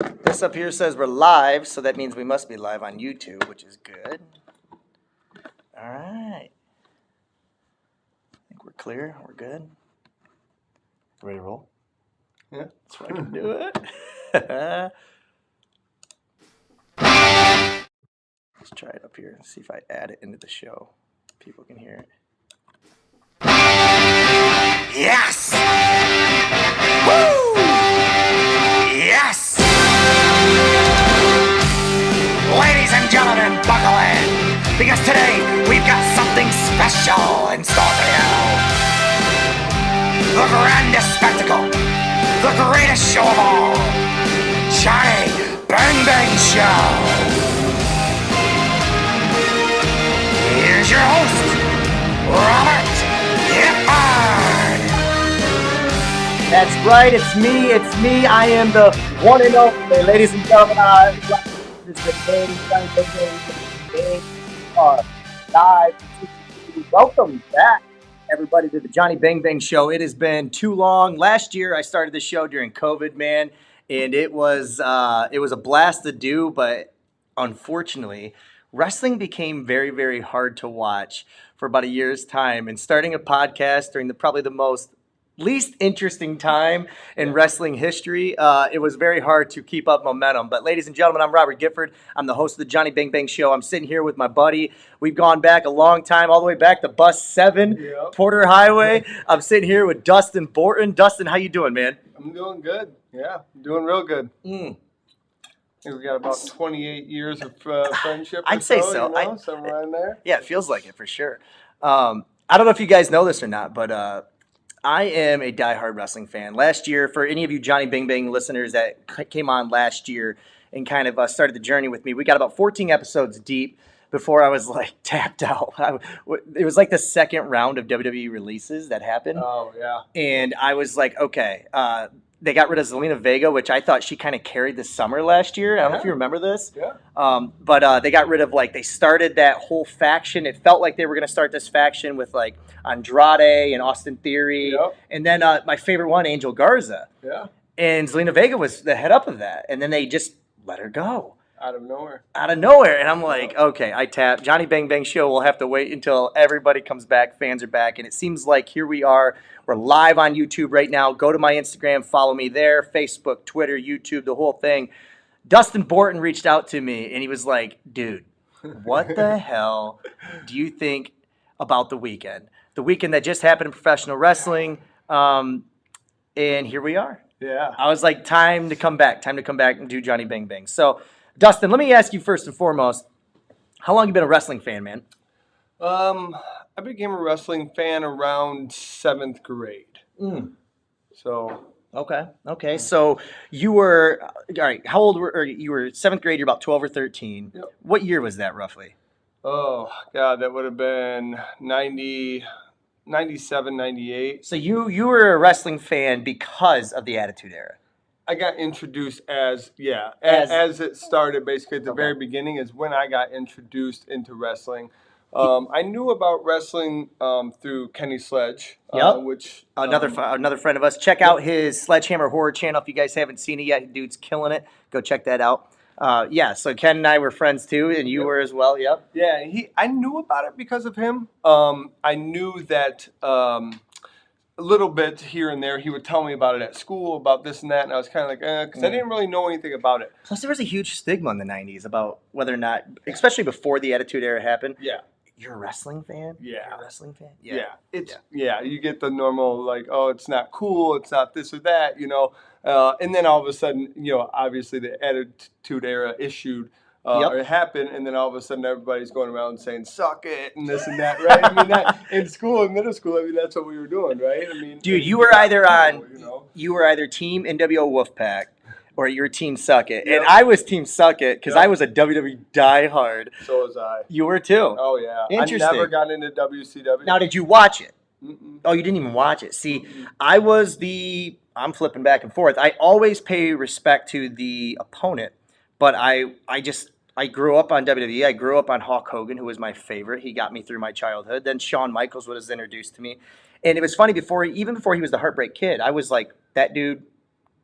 This up here says we're live, so that means we must be live on YouTube, which is good. All right. I think we're clear. We're good. Ready to roll? Yeah. That's why I can do it. Let's try it up here and see if I add it into the show. People can hear it. Yes! Woo! Yes! Ladies and gentlemen, buckle in, because today we've got something special in store for you. The grandest spectacle, the greatest show of all, Johnny Bang Bang Show. Here's your host, Robert Gifford. That's right, it's me, I am the one and only, ladies and gentlemen, this is the Johnny Bang Bang live. Welcome back, everybody, to the Johnny Bang Bang Show. It has been too long. Last year, I started the show during COVID, man, and it was a blast to do, but unfortunately, wrestling became very, very hard to watch for about a year's time. And starting a podcast during probably the most least interesting time in wrestling history, it was very hard to keep up momentum. But ladies and gentlemen, I'm Robert Gifford. I'm the host of the Johnny Bang Bang Show. I'm sitting here with my buddy. We've gone back a long time, all the way back to Bus 7, Porter Highway. I'm sitting here with Dustin Borton. Dustin, how you doing, man? I'm doing good. Yeah, I'm doing real good. I think we got about 28 years of friendship. I'd say so. You know, somewhere in there. Yeah, it feels like it for sure. I don't know if you guys know this or not, but I am a diehard wrestling fan. Last year, for any of you Johnny Bang Bang listeners that came on last year and kind of started the journey with me, we got about 14 episodes deep before I was like tapped out. It was like the second round of WWE releases that happened. Oh, yeah. And I was like, okay, they got rid of Zelina Vega, which I thought she kind of carried the summer last year. I don't know if you remember this. Yeah. But they got rid of, they started that whole faction. It felt like they were going to start this faction with, Andrade and Austin Theory. Yep. And then my favorite one, Angel Garza. Yeah. And Zelina Vega was the head up of that. And then they just let her go. Out of nowhere. And I'm like, okay, I tap. Johnny Bang Bang Show will have to wait until everybody comes back, fans are back. And it seems like here we are. We're live on YouTube right now. Go to my Instagram, follow me there, Facebook, Twitter, YouTube, the whole thing. Dustin Borton reached out to me, and he was like, dude, what the hell do you think about the weekend? The weekend that just happened in professional wrestling, and here we are. Yeah. I was like, time to come back and do Johnny Bang Bang. So, Dustin, let me ask you first and foremost, how long have you been a wrestling fan, man? I became a wrestling fan around 7th grade. So. Okay. So you were, all right, how old were you? You were 7th grade, you're about 12 or 13. Yep. What year was that roughly? Oh, God, that would have been 97, 98. So you were a wrestling fan because of the Attitude Era. I got introduced as it started basically at the very beginning is when I got introduced into wrestling. I knew about wrestling through Kenny Sledge, which another friend of us. Check out his Sledgehammer Horror channel if you guys haven't seen it yet. Dude's killing it. Go check that out. So Ken and I were friends too, and you were as well. Yep. Yeah, I knew about it because of him. I knew that a little bit here and there. He would tell me about it at school, about this and that, and I was kind of like, because I didn't really know anything about it. Plus, there was a huge stigma in the 90s about whether or not, especially before the Attitude Era happened. Yeah. You're a wrestling fan? Yeah. You're a wrestling fan? Yeah. You get the normal, like, oh, it's not cool, it's not this or that, you know. And then all of a sudden, you know, obviously the Attitude Era issued. It happened, and then all of a sudden everybody's going around saying "suck it" and this and that, right? I mean, that in school, in middle school, I mean, that's what we were doing, right? I mean, dude, you were either Team NWO Wolfpack or you were Team Suck It, and I was Team Suck It because I was a WWE diehard. So was I. You were too. Oh yeah. Interesting. I never got into WCW. Now, did you watch it? Mm-mm. Oh, you didn't even watch it. See, I'm flipping back and forth. I always pay respect to the opponent, but I grew up on WWE. I grew up on Hulk Hogan, who was my favorite. He got me through my childhood. Then Shawn Michaels was introduced to me. And it was funny, even before he was the Heartbreak Kid, I was like, that dude,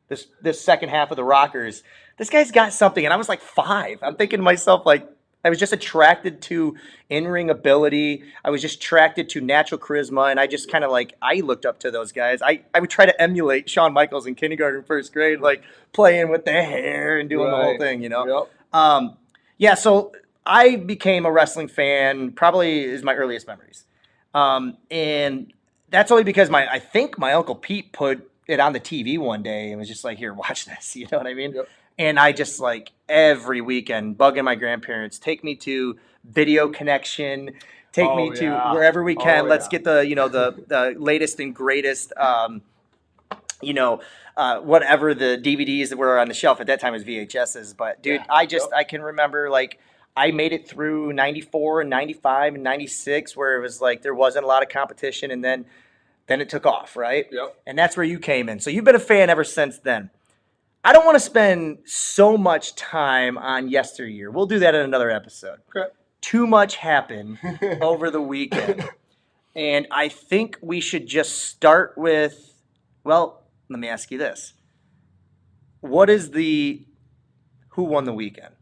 this second half of the Rockers, this guy's got something. And I was like 5. I'm thinking to myself, like, I was just attracted to in-ring ability. I was just attracted to natural charisma. And I just kind of like, I looked up to those guys. I would try to emulate Shawn Michaels in kindergarten, first grade, like playing with the hair and doing the whole thing, you know? Yep. Yeah, so I became a wrestling fan probably is my earliest memories. And that's only because I think my Uncle Pete put it on the TV one day and was just like, here, watch this. You know what I mean? Yep. And I just like every weekend bugging my grandparents, take me to Video Connection, take me to wherever we can. Let's get the, you know, the latest and greatest, you know, whatever the DVDs that were on the shelf at that time was VHSs. But dude, I can remember like I made it through 94 and 95 and 96 where it was like there wasn't a lot of competition, and then it took off, right? Yep. And that's where you came in. So you've been a fan ever since then. I don't want to spend so much time on yesteryear. We'll do that in another episode. Okay. Too much happened over the weekend. And I think we should just start with, well, let me ask you this. Who won the weekend?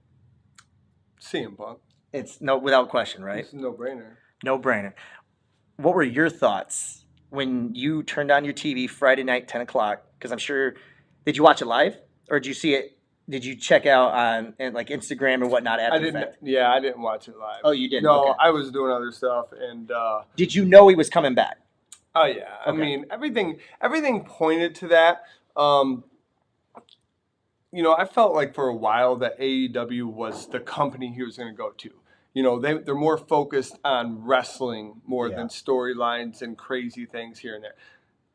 CM Punk. It's without question, right? It's a no-brainer. No-brainer. What were your thoughts when you turned on your TV Friday night, 10 o'clock? Because I'm sure, did you watch it live? Or did you see it? Did you check out on like Instagram or whatnot after the fact? Yeah, I didn't watch it live. Oh, you didn't? No, okay. I was doing other stuff, and did you know he was coming back? Oh yeah, okay. I mean everything pointed to that. You know, I felt like for a while that AEW was the company he was going to go to. You know, they're more focused on wrestling more than storylines and crazy things here and there.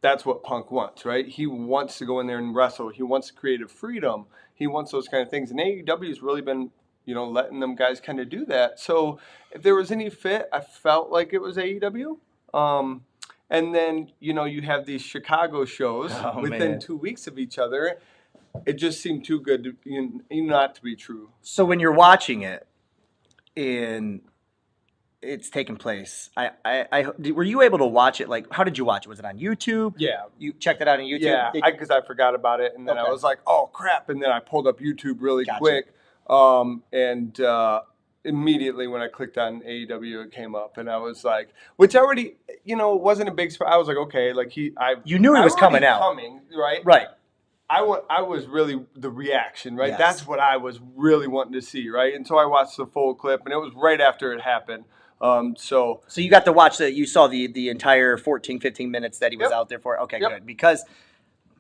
That's what Punk wants, right? He wants to go in there and wrestle. He wants creative freedom. He wants those kind of things. And AEW has really been, you know, letting them guys kind of do that. So if there was any fit, I felt like it was AEW. And then, you know, you have these Chicago shows within 2 weeks of each other. It just seemed too good to, not to be true. So when you're watching it and it's taking place, were you able to watch it? Like, how did you watch it? Was it on YouTube? Yeah. You checked it out on YouTube? Yeah, because I forgot about it. And then I was like, oh, crap. And then I pulled up YouTube really quick. And immediately when I clicked on AEW, it came up. And I was like, which already, wasn't a big surprise. I was like, okay, like you knew he was coming out. Right? Right. I was really the reaction, right? Yes. That's what I was really wanting to see, right? And so I watched the full clip, and it was right after it happened. So you got to watch you saw the entire 14, 15 minutes that he was out there for. Okay, good. Because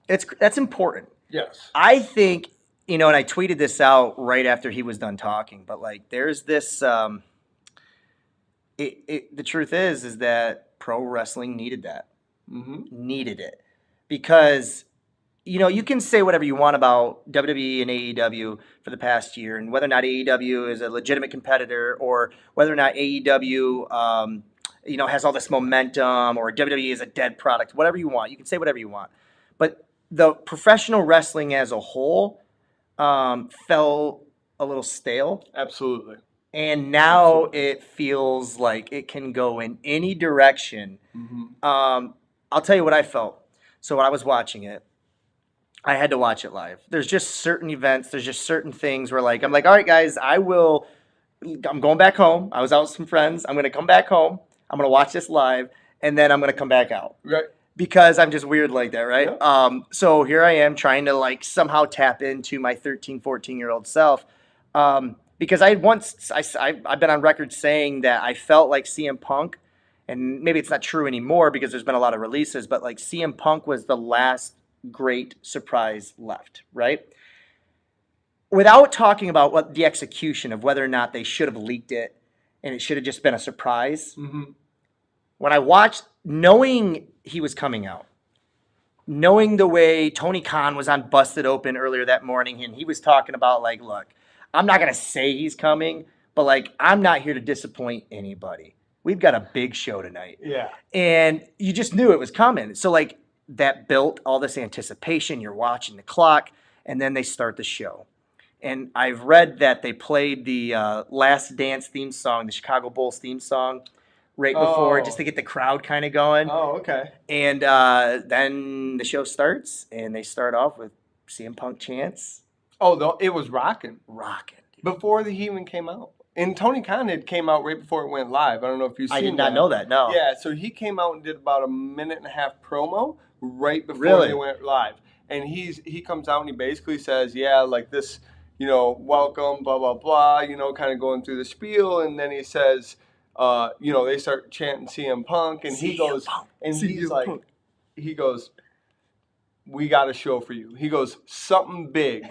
that's important. Yes. I think, and I tweeted this out right after he was done talking, but like there's this, the truth is that pro wrestling needed that. Mm-hmm. Needed it. Because, you can say whatever you want about WWE and AEW for the past year and whether or not AEW is a legitimate competitor or whether or not AEW, has all this momentum or WWE is a dead product, whatever you want. You can say whatever you want. But the professional wrestling as a whole fell a little stale. Absolutely. And now it feels like it can go in any direction. Mm-hmm. I'll tell you what I felt. So when I was watching it, I had to watch it live. There's just certain events, there's just certain things where I'm like, all right, guys, I'm going back home. I was out with some friends. I'm going to come back home. I'm going to watch this live, and then I'm going to come back out. Right. Because I'm just weird like that, right? Yeah. So here I am trying to somehow tap into my 13, 14-year-old self. Because I've been on record saying that I felt like CM Punk, and maybe it's not true anymore because there's been a lot of releases, but CM Punk was the last great surprise left, right? Without talking about what the execution of whether or not they should have leaked it and it should have just been a surprise. Mm-hmm. When I watched, knowing he was coming out, knowing the way Tony Khan was on Busted Open earlier that morning, and he was talking about look, I'm not going to say he's coming, but I'm not here to disappoint anybody. We've got a big show tonight. Yeah. And you just knew it was coming. So that built all this anticipation. You're watching the clock, and then they start the show. And I've read that they played the Last Dance theme song, the Chicago Bulls theme song, right before, just to get the crowd kind of going. Oh, okay. And then the show starts, and they start off with CM Punk chants. Oh, it was rocking. Rocking. Before he even came out. And Tony Khan had came out right before it went live. I don't know if you've seen that. I did not know that, no. Yeah, so he came out and did about a minute and a half promo right before Really? they went live. And he comes out and he basically says, yeah, like this, welcome, blah, blah, blah, kind of going through the spiel. And then he says, they start chanting CM Punk. And he goes, and he's like, he goes, we got a show for you. He goes, something big.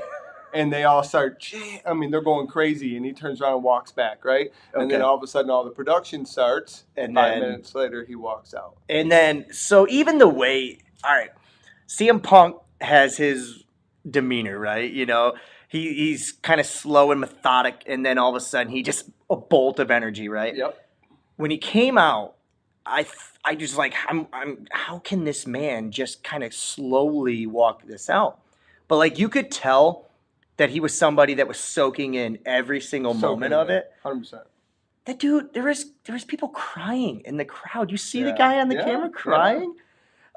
And they all start, they're going crazy. And he turns around and walks back, right? Okay. And then all of a sudden, all the production starts. And 5 minutes later, he walks out. And then, so even the way, all right, CM Punk has his demeanor, right? He's kind of slow and methodic. And then all of a sudden, he just a bolt of energy, right? Yep. When he came out, I just like, how can this man just kind of slowly walk this out? But like, you could tell that he was somebody that was soaking in every single moment of it. 100%. That dude, there was people crying in the crowd. You see the guy on the camera crying? Yeah.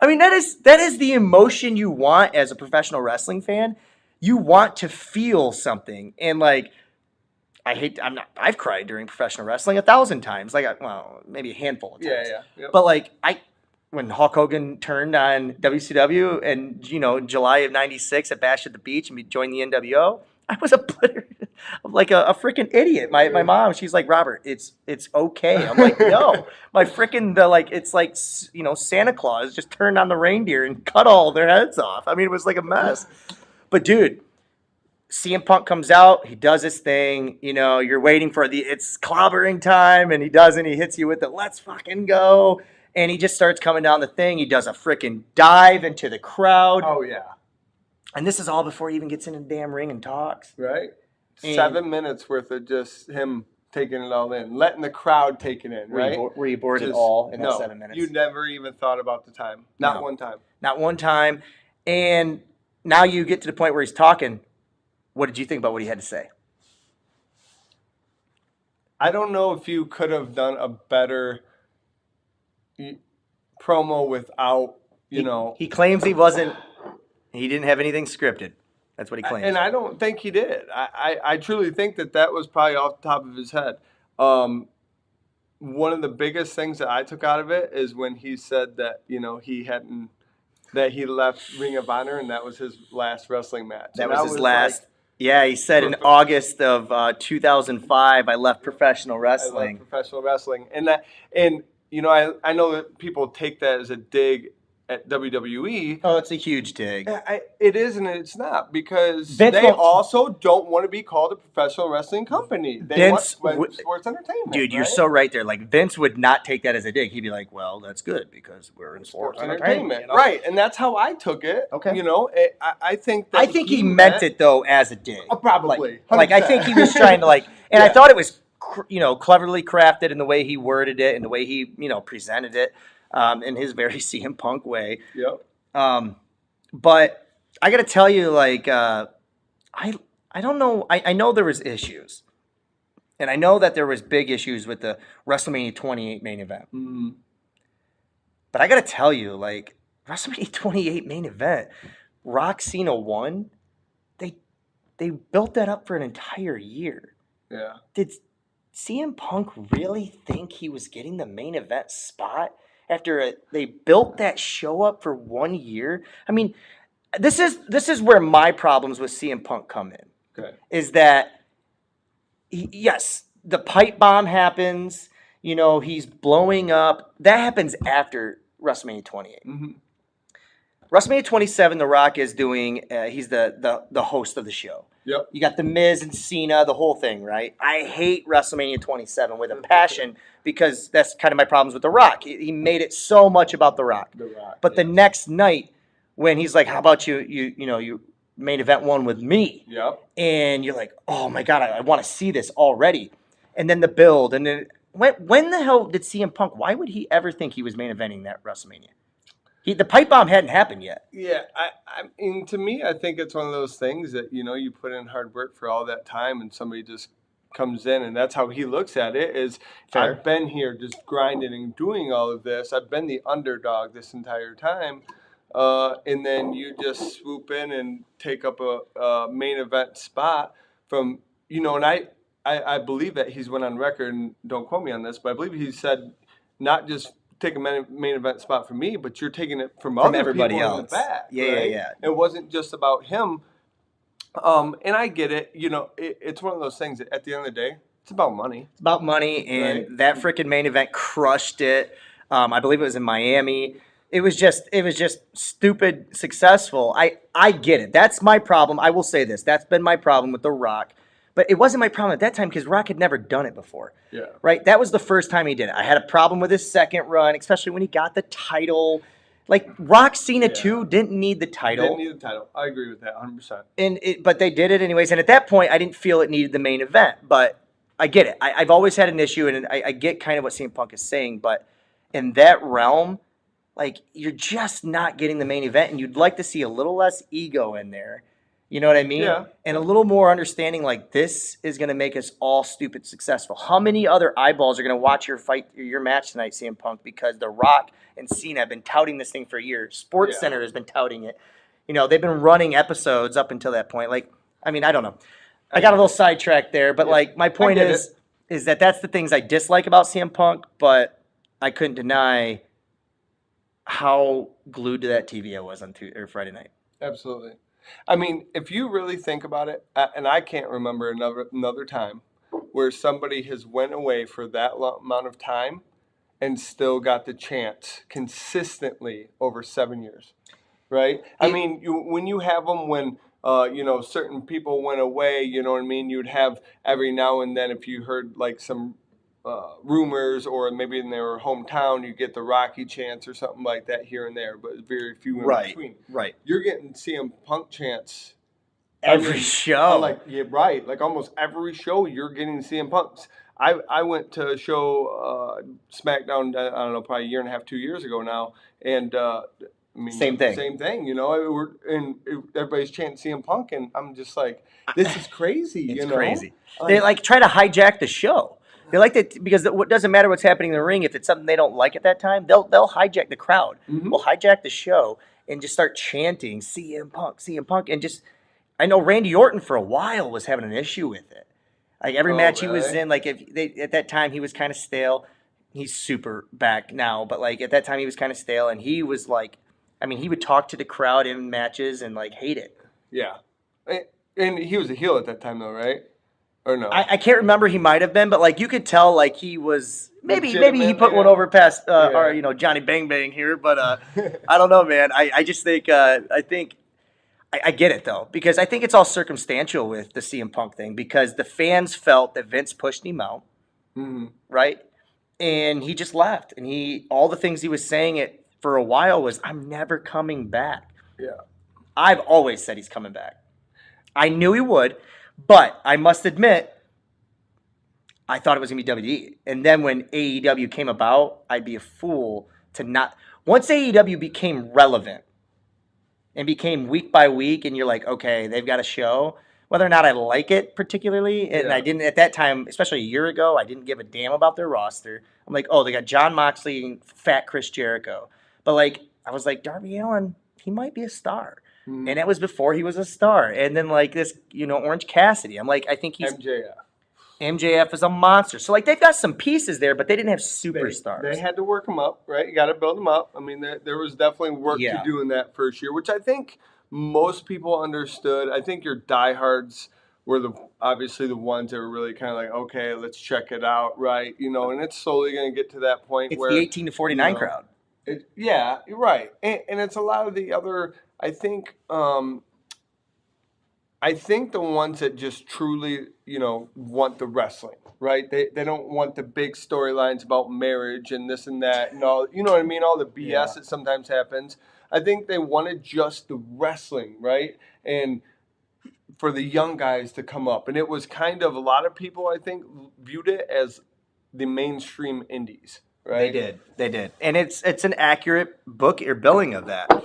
I mean, that is the emotion you want as a professional wrestling fan. You want to feel something. And like, I've cried during professional wrestling 1,000 times. Like, maybe a handful of times. Yeah. Yep. But like, when Hulk Hogan turned on WCW and, July of 96 at Bash at the Beach and joined the NWO, I was obliterated. I'm like a freaking idiot. My mom, she's like, Robert, it's okay. I'm like, no. My freaking, it's like, Santa Claus just turned on the reindeer and cut all their heads off. I mean, it was like a mess. But dude, CM Punk comes out, he does his thing, you're waiting for it's clobbering time, and he doesn't. He hits you with the let's fucking go. And he just starts coming down the thing. He does a freaking dive into the crowd. Oh, yeah. And this is all before he even gets in the damn ring and talks. Right. And 7 minutes worth of just him taking it all in, letting the crowd take it in, right? Were you bored at all in that 7 minutes? You never even thought about the time. Not one time. Not one time. And now you get to the point where he's talking. What did you think about what he had to say? I don't know if you could have done a better promo without, He claims he didn't have anything scripted. That's what he claims. And I don't think he did. I truly think that was probably off the top of his head. One of the biggest things that I took out of it is when he said that, he left Ring of Honor and that was his last wrestling match. That was his last. Yeah, he said in August of 2005, I left professional wrestling. I know that people take that as a dig at WWE. Oh, it's a huge dig. It is and it's not, because they also don't want to be called a professional wrestling company. They want sports entertainment. Dude, you're so right there. Like, Vince would not take that as a dig. He'd be like, well, that's good because we're in sports entertainment. Right, and that's how I took it. Okay. I think I think he meant it, though, as a dig. Probably. Like I think he was trying to, and I thought it was, cleverly crafted in the way he worded it and the way he, presented it. In his very CM Punk way. Yep. But I got to tell you, I don't know. I know there was issues. And I know that there was big issues with the WrestleMania 28 main event. Mm-hmm. But I got to tell you, WrestleMania 28 main event, Rock Cena won. They built that up for an entire year. Yeah. Did CM Punk really think he was getting the main event spot after they built that show up for 1 year? I mean, this is where my problems with CM Punk come in. Okay. Is that, yes, the pipe bomb happens. He's blowing up. That happens after WrestleMania 28. Mm-hmm. WrestleMania 27, The Rock is doing, he's the host of the show. Yep. You got The Miz and Cena, the whole thing, right? I hate WrestleMania 27 with a passion because that's kind of my problems with The Rock. He made it so much about The Rock. But the next night, when he's like, how about you main event one with me? Yep. And you're like, oh my God, I want to see this already. And then the build. And then when the hell did CM Punk, why would he ever think he was main eventing that WrestleMania? The pipe bomb hadn't happened yet. Yeah, I mean, to me, I think it's one of those things that, you put in hard work for all that time and somebody just comes in, and that's how he looks at it, is Fair. I've been here just grinding and doing all of this. I've been the underdog this entire time. and then you just swoop in and take up a main event spot from, and I believe that he's went on record, and don't quote me on this, but I believe he said not just take a main event spot from me, but you're taking it from other everybody people else in the back, yeah right? yeah It wasn't just about him. And I get it. It's one of those things that at the end of the day, it's about money. It's about money, and Right. that freaking main event crushed it. I believe it was in Miami. It was just stupid successful. I get it. That's my problem. I will say this. That's been my problem with The Rock. But it wasn't my problem at that time because Rock had never done it before. Yeah. Right? That was the first time he did it. I had a problem with his second run, especially when he got the title. Like Rock Cena Yeah. too didn't need the title. Didn't need the title. I agree with that 100%. But they did it anyways. And at that point, I didn't feel it needed the main event. But I get it. I've always had an issue, and I get kind of what CM Punk is saying. But in that realm, like you're just not getting the main event, and you'd like to see a little less ego in there. You know what I mean? Yeah. And a little more understanding. Like this is going to make us all stupid successful. How many other eyeballs are going to watch your match tonight, CM Punk? Because The Rock and Cena have been touting this thing for years. Sports Yeah. Center has been touting it. They've been running episodes up until that point. Like, I mean, I don't know. I got a little sidetracked there, but Yeah. like my point is that that's the things I dislike about CM Punk, but I couldn't deny how glued to that TV I was on Friday night. Absolutely. I mean, if you really think about it, and I can't remember another time where somebody has went away for that amount of time and still got the chance consistently over 7 years, right? I mean, when you have them when certain people went away, you know what I mean? You'd have every now and then, if you heard like some rumors, or maybe in their hometown, you get the Rocky chants or something like that here and there, but very few in between. Right. You're getting CM Punk chants Every show. Like almost every show you're getting CM Punks. I went to a show, SmackDown, I don't know, probably a year and a half, 2 years ago now, and I mean, Same thing. Everybody's chanting CM Punk, and I'm just like, this is crazy. It's crazy. They like try to hijack the show. They like that because it doesn't matter what's happening in the ring. If it's something they don't like at that time, they'll hijack the crowd. Mhm. They'll hijack the show and just start chanting CM Punk, and just. I know Randy Orton for a while was having an issue with it. Like every match he was in, like at that time he was kind of stale. He's super back now, but like at that time he was kind of stale, and he was like, I mean, he would talk to the crowd in matches and like hate it. Yeah, and he was a heel at that time though, right? Or no? I can't remember. He might have been, but like you could tell, like he was maybe he put one yeah. over past our Johnny Bang Bang here, but I don't know, man. I just think I get it though, because I think it's all circumstantial with the CM Punk thing, because the fans felt that Vince pushed him out, right? And he just left, and all the things he was saying it for a while was, "I'm never coming back." Yeah, I've always said he's coming back. I knew he would, but I must admit, I thought it was gonna be WWE. And then when AEW came about, I'd be a fool to not. Once AEW became relevant and became week by week, and you're like, okay, they've got a show. Whether or not I like it particularly, and I didn't at that time, especially a year ago, I didn't give a damn about their roster. I'm like, oh, they got Jon Moxley and fat Chris Jericho. But like, I was like, Darby Allin, he might be a star. And that was before he was a star. And then like this, Orange Cassidy. I'm like, I think he's MJF is a monster. So like they've got some pieces there, but they didn't have superstars. They had to work them up, right? You got to build them up. I mean, there was definitely work to do in that first year, which I think most people understood. I think your diehards were obviously the ones that were really kind of like, okay, let's check it out, right? And it's slowly going to get to that point where it's the 18 to 49 crowd. Yeah, you're right, and it's a lot of the other. I think the ones that just truly, want the wrestling, right? They don't want the big storylines about marriage and this and that and all. You know what I mean? All the BS that sometimes happens. I think they wanted just the wrestling, right? And for the young guys to come up, and it was kind of, a lot of people, I think, viewed it as the mainstream indies. Right? They did, and it's an accurate book or billing of that.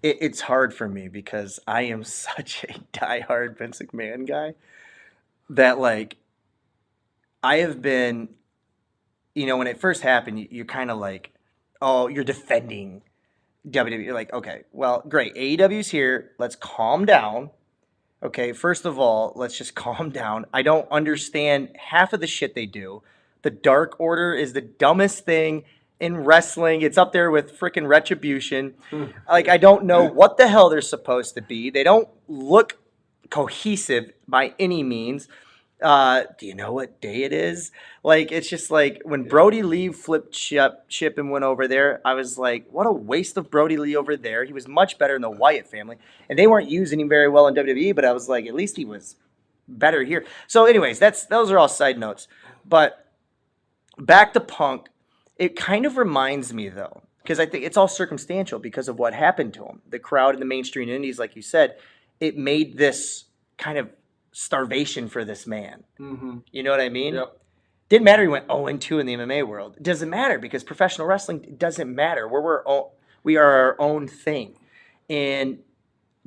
It's hard for me because I am such a diehard Vince McMahon guy that like I have been, when it first happened, you're kind of like, oh, you're defending WWE. You're like, okay, well, great. AEW's here. Let's calm down. Okay, first of all, let's just calm down. I don't understand half of the shit they do. The Dark Order is the dumbest thing in wrestling. It's up there with freaking Retribution. Like, I don't know what the hell they're supposed to be. They don't look cohesive by any means. Do you know what day it is? Like, it's just like when Brody Lee flipped ship and went over there, I was like, what a waste of Brody Lee over there. He was much better in the Wyatt family, and they weren't using him very well in WWE, but I was like, at least he was better here. So anyways, those are all side notes. But back to Punk, it kind of reminds me, though, because I think it's all circumstantial because of what happened to him. The crowd in the mainstream indies, like you said, it made this kind of starvation for this man. Mm-hmm. You know what I mean? Yep. Didn't matter he went 0-2 in the MMA world. It doesn't matter because professional wrestling doesn't matter. We are our own thing. And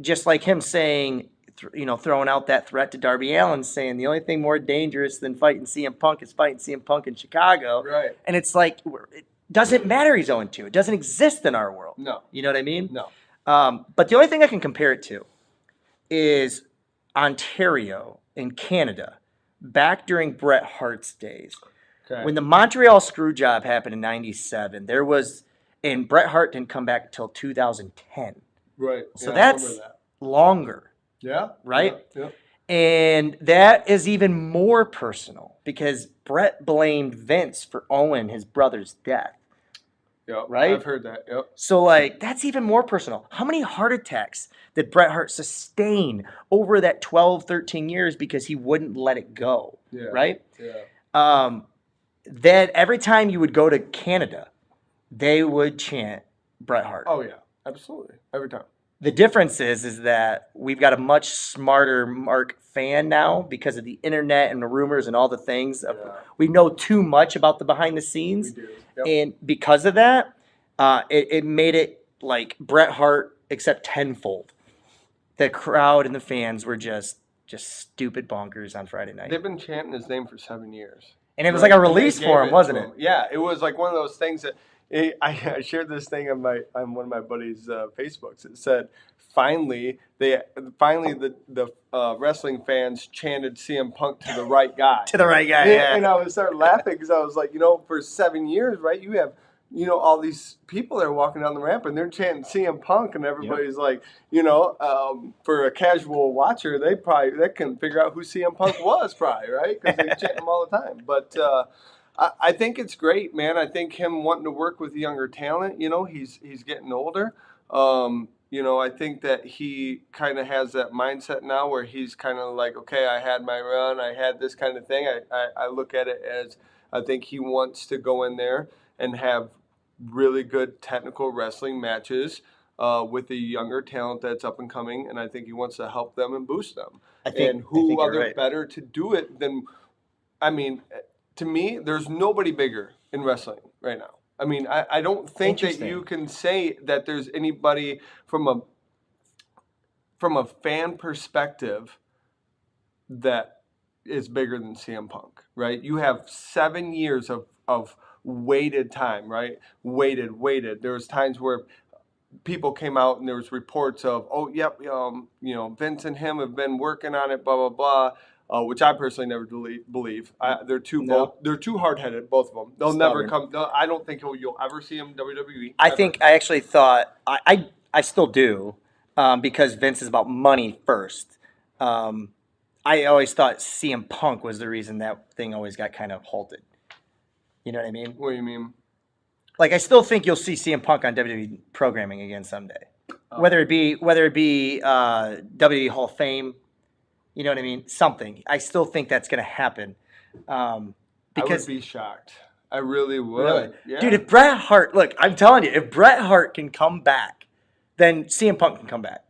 just like him saying, throwing out that threat to Darby Allin, saying the only thing more dangerous than fighting CM Punk is fighting CM Punk in Chicago. Right. And it's like, it doesn't matter he's 0-2. It doesn't exist in our world. No. You know what I mean? No. But the only thing I can compare it to is Ontario in Canada, back during Bret Hart's days. Okay. When the Montreal Screwjob happened in '97, and Bret Hart didn't come back until 2010. Right. So that's longer. Yeah. Right? Yeah. And that is even more personal because Bret blamed Vince for Owen, his brother's death. Yeah. Right? I've heard that. Yep. So, like, that's even more personal. How many heart attacks did Bret Hart sustain over that 12, 13 years because he wouldn't let it go? Yeah. Right? Yeah. Then every time you would go to Canada, they would chant Bret Hart. Oh, yeah. Absolutely. Every time. The difference is that we've got a much smarter Mark fan now because of the internet and the rumors and all the things. Yeah. We know too much about the behind the scenes. We do. Yep. And because of that, it made it like Bret Hart except tenfold. The crowd and the fans were just stupid bonkers on Friday night. They've been chanting his name for 7 years. And it was like a release for him, wasn't it? Yeah, it was like one of those things that I shared this thing on one of my buddies' Facebooks. It said, finally the wrestling fans chanted CM Punk to the right guy. To the right guy, yeah. And I would start laughing because I was like, for 7 years, right? You have all these people that are walking down the ramp and they're chanting CM Punk, and everybody's like, for a casual watcher, they couldn't figure out who CM Punk was, probably, right? Because they chant him all the time. But I think it's great, man. I think him wanting to work with younger talent, he's getting older. I think that he kind of has that mindset now where he's kind of like, okay, I had my run, I had this kind of thing. I look at it as I think he wants to go in there and have really good technical wrestling matches with the younger talent that's up and coming, and I think he wants to help them and boost them. Who other better to do it than, to me, there's nobody bigger in wrestling right now. I don't think that you can say that there's anybody from a fan perspective that is bigger than CM Punk, right? You have 7 years of waited time, right? Waited. There was times where people came out and there was reports of, Vince and him have been working on it, blah, blah, blah. Which I personally never believe. They're too hard-headed, both of them. They'll never come. I don't think you'll ever see them in WWE. I actually thought I still do because Vince is about money first. I always thought CM Punk was the reason that thing always got kind of halted. You know what I mean? What do you mean? Like, I still think you'll see CM Punk on WWE programming again someday, whether it be WWE Hall of Fame. You know what I mean? Something. I still think that's going to happen. Because I would be shocked. I really would. Really? Yeah. Dude, if Bret Hart, look, I'm telling you, if Bret Hart can come back, then CM Punk can come back.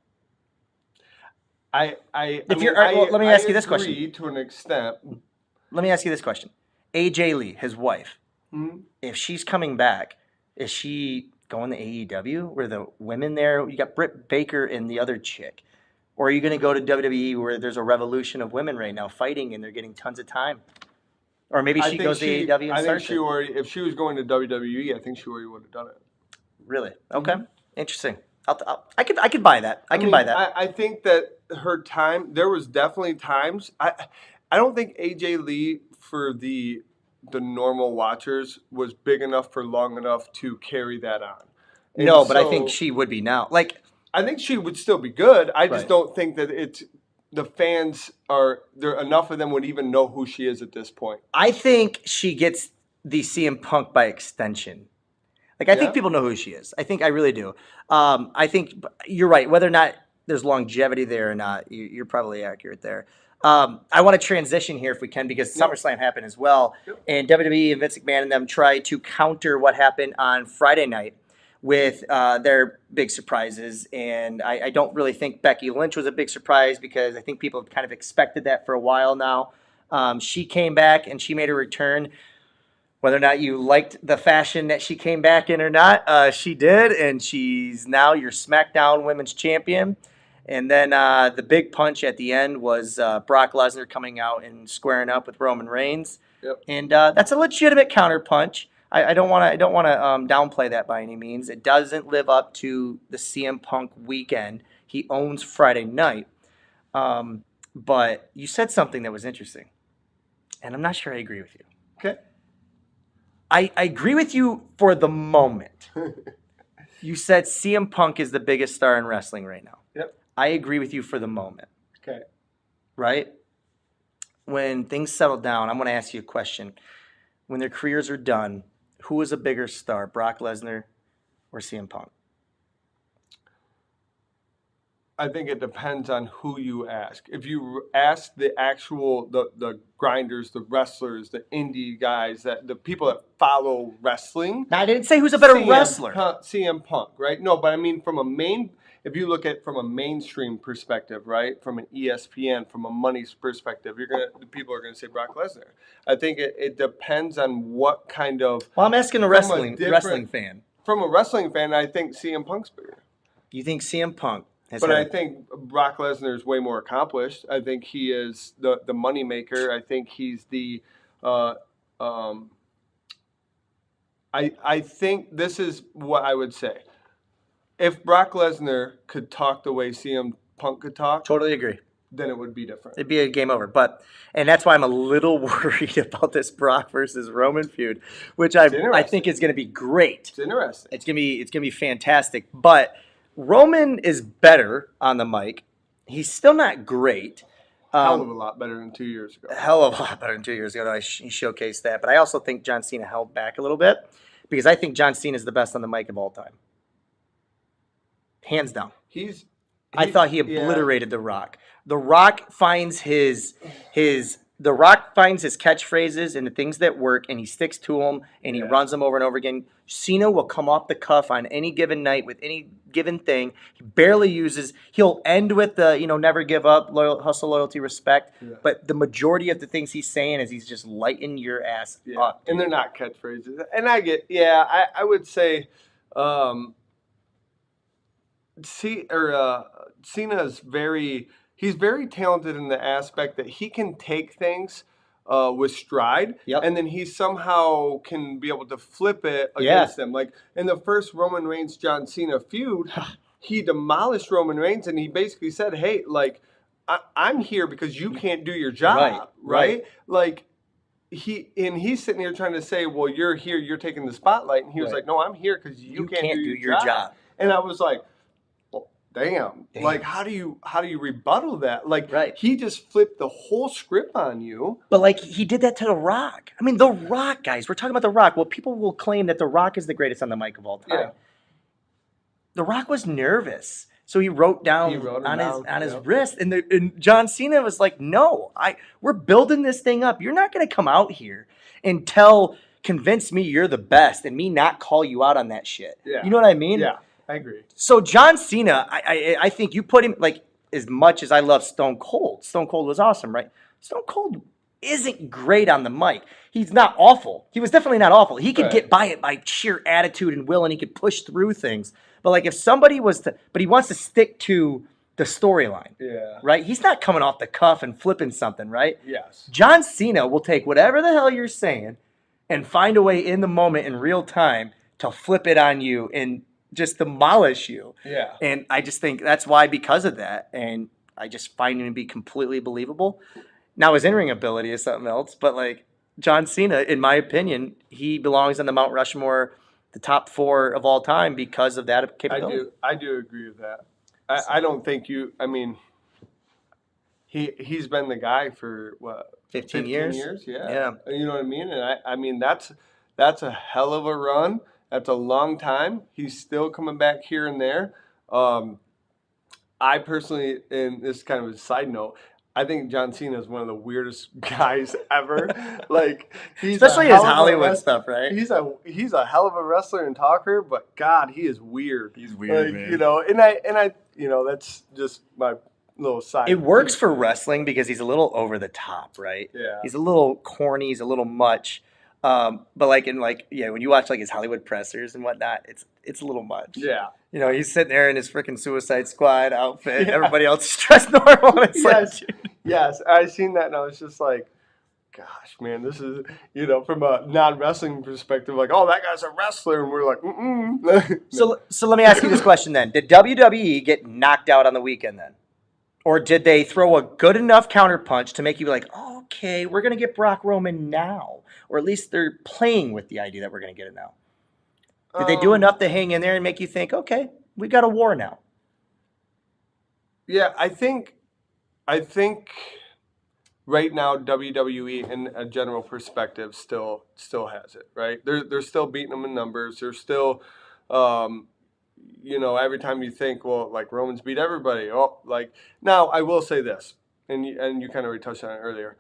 Let me ask you this question. To an extent. Let me ask you this question. AJ Lee, his wife, if she's coming back, is she going to AEW? Where the women there? You got Britt Baker and the other chick. Or are you going to go to WWE where there's a revolution of women right now fighting and they're getting tons of time? Or maybe I she think goes to she. AEW and I think starts she it. already. If she was going to WWE, I think she already would have done it. Really? Okay. Interesting. I could buy that. I can buy that. I think that her time. There was definitely times. I don't think AJ Lee for the normal watchers was big enough for long enough to carry that on. And No, but I think so she would be now. Like, I think she would still be good. I just Right. don't think that it's the fans are there enough of them would even know who she is at this point. I think she gets the CM Punk by extension. Like, I think Yeah? people know who she is. I really do. I think you're right. Whether or not there's longevity there or not, you're probably accurate there. I want to transition here if we can because Yep. SummerSlam happened as well, Yep. and WWE and Vince McMahon and them tried to counter what happened on Friday night with their big surprises. And I don't really think Becky Lynch was a big surprise because I think people have kind of expected that for a while now. She came back and she made a return. Whether or not you liked the fashion that she came back in or not, she did, and she's now your SmackDown Women's Champion. And then the big punch at the end was Brock Lesnar coming out and squaring up with Roman Reigns, Yep. and that's a legitimate counter punch. I don't want to downplay that by any means. It doesn't live up to the CM Punk weekend. He owns Friday night, but you said something that was interesting, and I'm not sure I agree with you. Okay. I agree with you for the moment. You said CM Punk is the biggest star in wrestling right now. Yep. I agree with you for the moment. Okay. Right? When things settle down, I'm going to ask you a question. When their careers are done, who is a bigger star, Brock Lesnar or CM Punk? I think it depends on who you ask. If you ask the actual the grinders, the wrestlers, the indie guys, that the people that follow wrestling. Now, I didn't say who's a better wrestler. CM Punk, right? No, but I mean if you look at from a mainstream perspective, right? From an ESPN, from a money perspective, the people are gonna say Brock Lesnar. I think it depends on what kind of. Well, I'm asking a wrestling fan. From a wrestling fan, I think CM Punk's bigger. You think CM Punk? But I think Brock Lesnar is way more accomplished. I think he is the money maker. I think he's the. I think this is what I would say. If Brock Lesnar could talk the way CM Punk could talk, Totally agree. then it would be different. It'd be a game over. And that's why I'm a little worried about this Brock versus Roman feud, which I think is going to be great. It's interesting. It's going to be fantastic. But Roman is better on the mic. He's still not great. Hell of a lot better than 2 years ago. Hell of a lot better than 2 years ago. He showcased that. But I also think John Cena held back a little bit because I think John Cena is the best on the mic of all time. Hands down. I thought he obliterated The Rock. The Rock finds his catchphrases and the things that work, and he sticks to them, and he runs them over and over again. Cena will come off the cuff on any given night with any given thing. He barely uses. He'll end with the never give up, hustle, loyalty, respect. Yeah. But the majority of the things he's saying is he's just lighting your ass up. And they're not catchphrases. And I get I would say. Cena's he's very talented in the aspect that he can take things with stride, and then he somehow can be able to flip it against them. Like in the first Roman Reigns John Cena feud, he demolished Roman Reigns, and he basically said, "Hey, like I'm here because you can't do your job, right? Like." He's sitting here trying to say, "Well, you're here, you're taking the spotlight," and he was like, "No, I'm here because you can't do your job." And I was like, Damn. Like how do you rebuttal that? Like he just flipped the whole script on you. But like he did that to The Rock. I mean, The Rock, guys. We're talking about The Rock. Well, people will claim that The Rock is the greatest on the mic of all time. Yeah. The Rock was nervous. So he wrote down on his wrist, and John Cena was like, "No, we're building this thing up. You're not going to come out here and convince me you're the best, and me not call you out on that shit." Yeah. You know what I mean? Yeah. I agree. So John Cena, I think you put him, like, as much as I love Stone Cold. Stone Cold was awesome, right? Stone Cold isn't great on the mic. He's not awful. He was definitely not awful. He could get by it by sheer attitude and will, and he could push through things. But like if somebody was but he wants to stick to the storyline. Yeah. Right? He's not coming off the cuff and flipping something, right? Yes. John Cena will take whatever the hell you're saying and find a way in the moment in real time to flip it on you and just demolish you. Yeah. And I just think that's why, because of that, and I just find him to be completely believable. Now his in-ring ability is something else, but like John Cena, in my opinion, he belongs on the Mount Rushmore, the top 4 of all time because of that capability. I do agree with that. I don't think I mean, he's been the guy for what, 15 years? Yeah. You know what I mean? And I mean that's a hell of a run. That's a long time. He's still coming back here and there. I personally, and this is kind of a side note, I think John Cena is one of the weirdest guys ever. Like, he's especially his Hollywood stuff, right? He's a hell of a wrestler and talker, but God, he is weird. He's weird, like, man. You know, and I, you know, that's just my little side. It works for wrestling because he's a little over the top, right? Yeah. He's a little corny. He's a little much. But when you watch like his Hollywood pressers and whatnot, it's a little much. Yeah. You know, he's sitting there in his freaking Suicide Squad outfit. Yeah. Everybody else is dressed normal. It's yes, I seen that and I was just like, gosh, man, this is, you know, from a non-wrestling perspective, like, oh, that guy's a wrestler, and we're like, No. So let me ask you this question then: did WWE get knocked out on the weekend then, or did they throw a good enough counterpunch to make you be like, oh, okay, we're gonna get Brock Roman now, or at least they're playing with the idea that we're gonna get it now? Did they do enough to hang in there and make you think, okay, we got a war now? Yeah, I think right now WWE, in a general perspective, still has it, right? They're still beating them in numbers. They're still, you know, every time you think, well, like Roman's beat everybody. Oh, like now I will say this, and you kind of already touched on it earlier.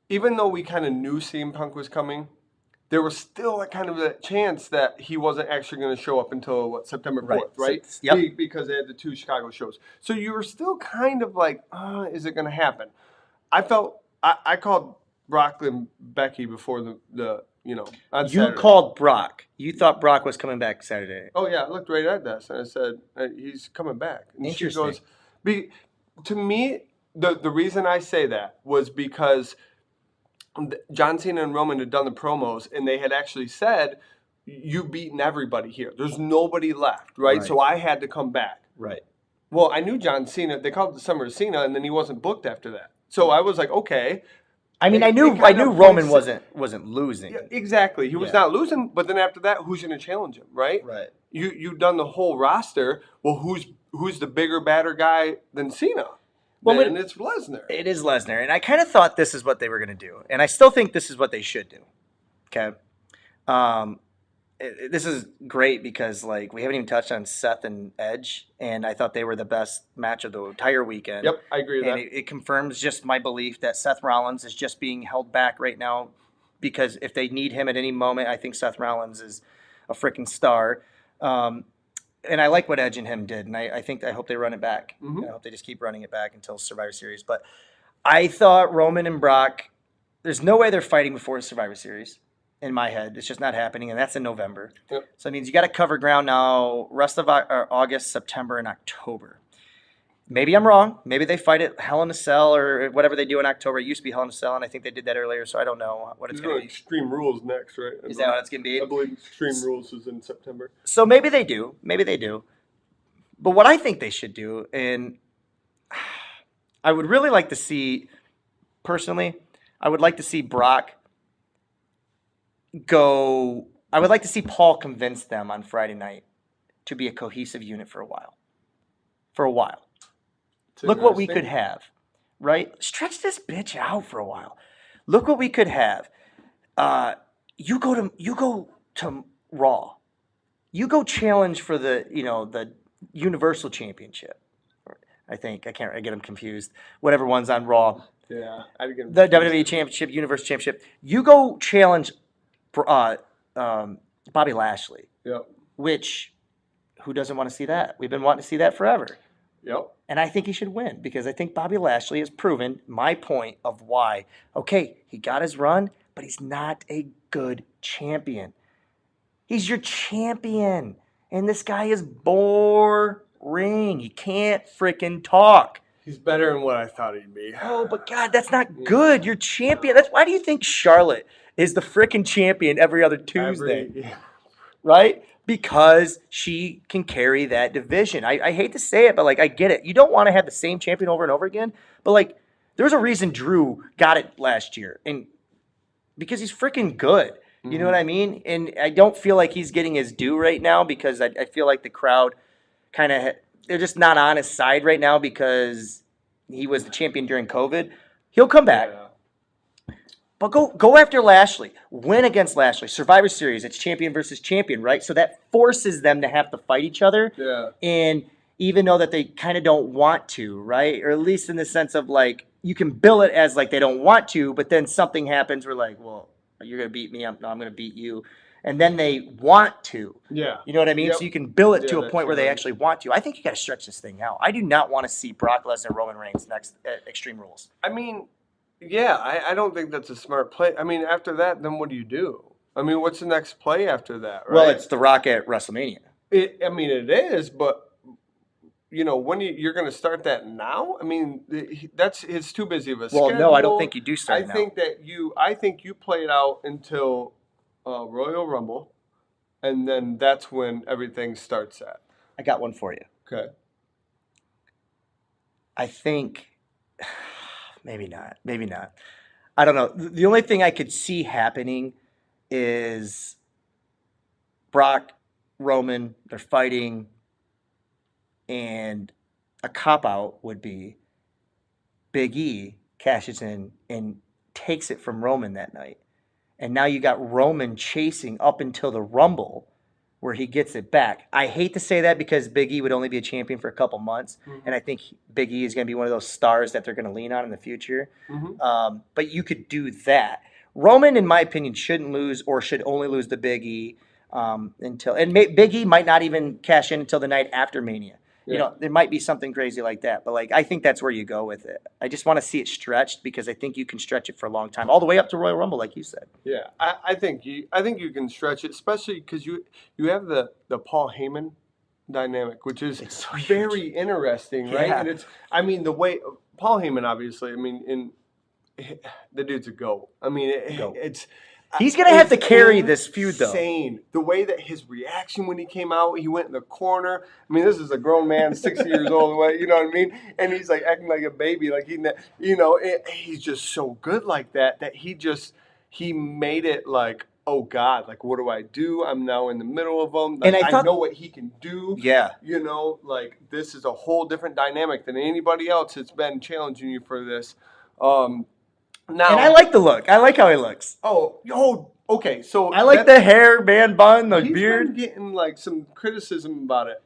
Even though we kind of knew CM Punk was coming, there was still a kind of a chance that he wasn't actually going to show up until September 4th, right? Yep. Because they had the 2 Chicago shows. So you were still kind of like, is it going to happen? I felt I called Brock and Becky before the you know, on You Saturday. called Brock. You thought Brock was coming back Saturday. Oh yeah, I looked right at that and I said he's coming back. And Interesting. she goes, to me, the reason I say that was because John Cena and Roman had done the promos, and they had actually said, you've beaten everybody here. There's nobody left, right? So I had to come back. Right. Well, I knew John Cena. They called it the Summer of Cena, and then he wasn't booked after that. So I was like, okay. I mean, I knew Roman wasn't losing. Yeah, exactly. He was not losing, but then after that, who's going to challenge him, right? Right. You've done the whole roster. Well, who's the bigger, badder guy than Cena? Well, then it's Lesnar. It is Lesnar, and I kind of thought this is what they were going to do, and I still think this is what they should do. Okay, this is great because like we haven't even touched on Seth and Edge, and I thought they were the best match of the entire weekend. Yep, I agree with that. And it confirms just my belief that Seth Rollins is just being held back right now because if they need him at any moment, I think Seth Rollins is a freaking star. And I like what Edge and him did, and I hope they run it back. Mm-hmm. I hope they just keep running it back until Survivor Series. But I thought Roman and Brock, there's no way they're fighting before Survivor Series in my head. It's just not happening, and that's in November. Yep. So it means you got to cover ground now rest of August, September, and October. Maybe I'm wrong. Maybe they fight at Hell in a Cell or whatever they do in October. It used to be Hell in a Cell, and I think they did that earlier, so I don't know what it's going to be. Extreme Rules next, right? Is that what it's going to be? I believe Extreme Rules is in September. So maybe they do. Maybe they do. But what I think they should do, and I would really like to see, personally, I would like to see Brock go. I would like to see Paul convince them on Friday night to be a cohesive unit for a while. For a while. Look what we could have, right? Stretch this bitch out for a while. Look what we could have. You go to Raw. You go challenge for the Universal Championship. I get them confused. Whatever one's on Raw. Yeah, I'd get the WWE Championship, Universal Championship. You go challenge Bobby Lashley. Yep. Which, who doesn't want to see that? We've been wanting to see that forever. Yep. And I think he should win because I think Bobby Lashley has proven my point of why. Okay, he got his run, but he's not a good champion. He's your champion. And this guy is boring. ring. He can't freaking talk. He's better than what I thought he'd be. Oh, but God, that's not good. You're champion. That's why do you think Charlotte is the freaking champion every other Tuesday? Right? Because she can carry that division. I hate to say it, but like I get it. You don't want to have the same champion over and over again. But like, there's a reason Drew got it last year, and because he's freaking good. You know what I mean? And I don't feel like he's getting his due right now because I feel like the crowd kind of they're just not on his side right now because he was the champion during COVID. He'll come back. Yeah. But go after Lashley. Win against Lashley. Survivor Series, it's champion versus champion, right? So that forces them to have to fight each other. Yeah. And even though that they kind of don't want to, right? Or at least in the sense of like, you can bill it as like they don't want to, but then something happens where like, well, you're going to beat me, I'm going to beat you. And then they want to. Yeah. You know what I mean? Yep. So you can bill it to a point where they actually want to. I think you got to stretch this thing out. I do not want to see Brock Lesnar, Roman Reigns next at Extreme Rules. I mean, yeah, I don't think that's a smart play. I mean, after that, then what do you do? I mean, what's the next play after that, right? Well, it's The Rock at WrestleMania. It is, but you know, when you're going to start that now? I mean, it's too busy of a schedule. Well, no, I don't think you do start now. I think you play it out until Royal Rumble, and then that's when everything starts at. I got one for you. Okay. I think maybe not. I don't know. The only thing I could see happening is Brock, Roman, they're fighting. And a cop-out would be Big E cashes in and takes it from Roman that night. And now you got Roman chasing up until the Rumble where he gets it back. I hate to say that because Big E would only be a champion for a couple months. Mm-hmm. And I think Big E is going to be one of those stars that they're going to lean on in the future. Mm-hmm. But you could do that. Roman, in my opinion, shouldn't lose or should only lose to Big E Big E might not even cash in until the night after Mania. Yeah. You know, there might be something crazy like that, but like I think that's where you go with it. I just want to see it stretched because I think you can stretch it for a long time, all the way up to Royal Rumble, like you said. Yeah, I think you can stretch it, especially because you have the Paul Heyman dynamic, which is so very interesting, right? Yeah. And the way Paul Heyman, obviously, the dude's a GOAT. He's going to have to carry this feud, though. Insane. The way that his reaction when he came out, he went in the corner. I mean, this is a grown man, 60 years old, you know what I mean? And he's like acting like a baby. Like, he's just so good like that he made it like, oh, God, like, what do I do? I'm now in the middle of them. Like, I know what he can do. Yeah. Like, this is a whole different dynamic than anybody else that's been challenging you for this. Now, and I like the look. I like how he looks. Oh, okay. So I like the hair, man bun, the beard. He's been getting like some criticism about it.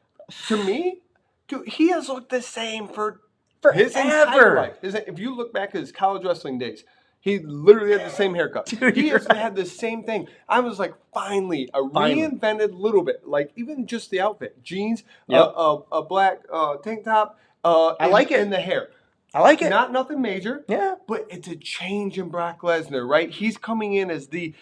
To me, dude, he has looked the same for his entire life. If you look back at his college wrestling days, he literally had the same haircut. Dude, he has had the same thing. I was like, finally, reinvented little bit. Like even just the outfit, jeans, a black tank top. I like it. And the hair. I like it. Not nothing major. Yeah. But it's a change in Brock Lesnar, right? He's coming in as the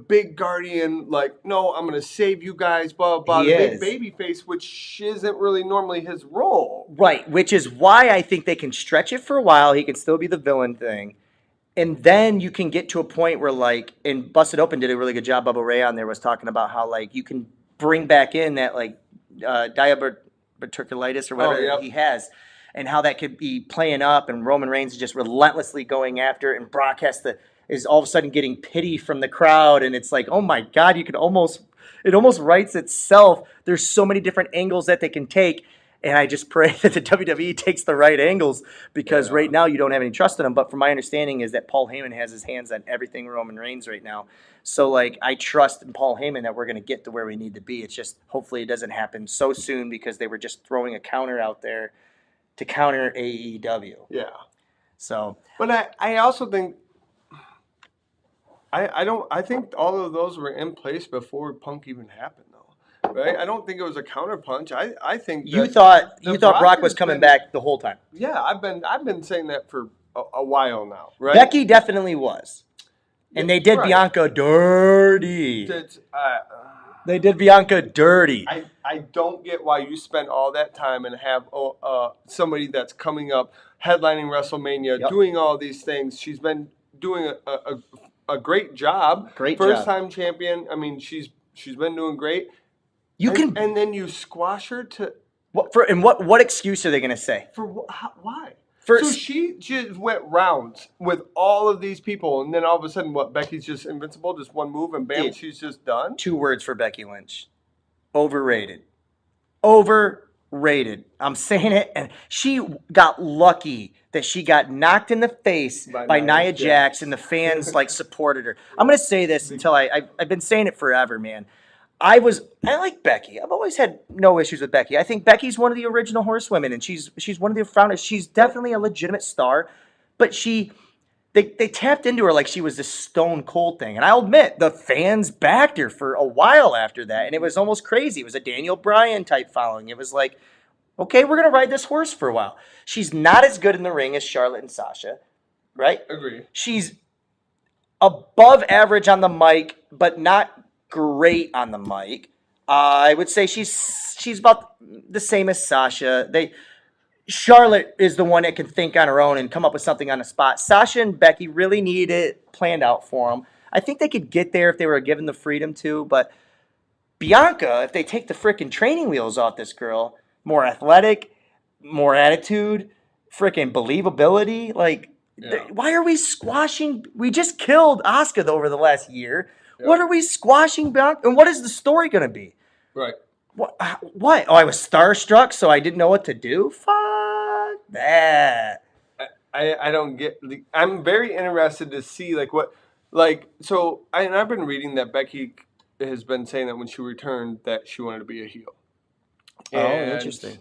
big guardian, like, no, I'm going to save you guys, blah, blah, blah. The big baby face, which isn't really normally his role. Right, which is why I think they can stretch it for a while. He can still be the villain thing. And then you can get to a point where, like, and Busted Open did a really good job. Bubba Ray on there was talking about how, like, you can bring back in that, like, diverticulitis or whatever he has. And how that could be playing up, and Roman Reigns is just relentlessly going after it, and Brock is all of a sudden getting pity from the crowd, and it's like, oh my God, it almost writes itself. There's so many different angles that they can take, and I just pray that the WWE takes the right angles because right now you don't have any trust in them. But from my understanding is that Paul Heyman has his hands on everything Roman Reigns right now. So like I trust in Paul Heyman that we're going to get to where we need to be. It's just hopefully it doesn't happen so soon because they were just throwing a counter out there to counter AEW. Yeah. So, but I also think I think all of those were in place before Punk even happened, though. Right? I don't think it was a counter punch. I think you thought Brock was coming back the whole time. Yeah, I've been saying that for a while now. Right? Becky definitely was, and they did Bianca dirty. They did Bianca dirty. I don't get why you spend all that time and have somebody that's coming up, headlining WrestleMania, doing all these things. She's been doing a great job. First time champion. I mean, she's been doing great. And then you squash her to what excuse are they going to say? Why? So she just went rounds with all of these people, and then all of a sudden, Becky's just invincible, just one move, and bam, she's just done? 2 words for Becky Lynch. Overrated. Overrated. I'm saying it, and she got lucky that she got knocked in the face by Nia Jax, and the fans, supported her. I'm going to say this until I've been saying it forever, man. I like Becky. I've always had no issues with Becky. I think Becky's one of the original horsewomen, and she's one of the founders. She's definitely a legitimate star, but they tapped into her like she was this Stone Cold thing. And I'll admit, the fans backed her for a while after that, and it was almost crazy. It was a Daniel Bryan type following. It was like, okay, we're going to ride this horse for a while. She's not as good in the ring as Charlotte and Sasha, right? Agree. She's above average on the mic, but not great on the mic. I would say she's about the same as Sasha. Charlotte is the one that can think on her own and come up with something on the spot. Sasha and Becky really need it planned out for them. I think they could get there if they were given the freedom to, but Bianca, if they take the freaking training wheels off this girl, more athletic, more attitude, freaking believability, why are we squashing? We just killed Asuka over the last year. What are we squashing Bianca? And what is the story going to be? Right. What? Oh, I was starstruck, so I didn't know what to do? Fuck that. I don't get... I'm very interested to see, I've been reading that Becky has been saying that when she returned that she wanted to be a heel. Interesting.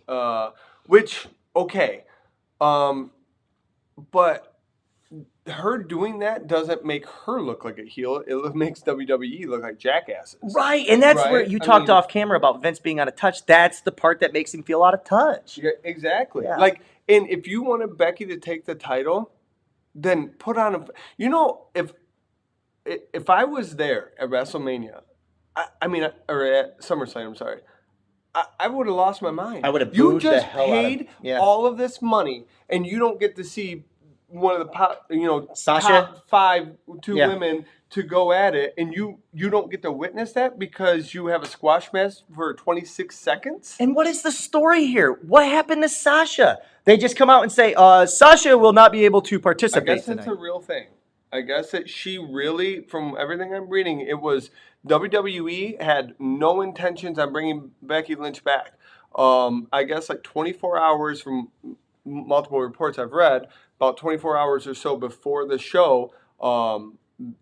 Which, okay. But her doing that doesn't make her look like a heel. It makes WWE look like jackasses. Right, and that's where you talked off camera about Vince being out of touch. That's the part that makes him feel out of touch. Yeah, exactly. Yeah. And if you wanted Becky to take the title, then put on a... if I was there at WrestleMania, or at SummerSlam, I'm sorry, I would have lost my mind. I would have booed the hell out of... You just paid all of this money, and you don't get to see one of the Sasha? top 5 women to go at it, and you don't get to witness that because you have a squash match for 26 seconds? And what is the story here? What happened to Sasha? They just come out and say, Sasha will not be able to participate tonight. I guess that's a real thing. I guess that she really, from everything I'm reading, it was WWE had no intentions on bringing Becky Lynch back. I guess 24 hours from multiple reports I've read, about 24 hours or so before the show,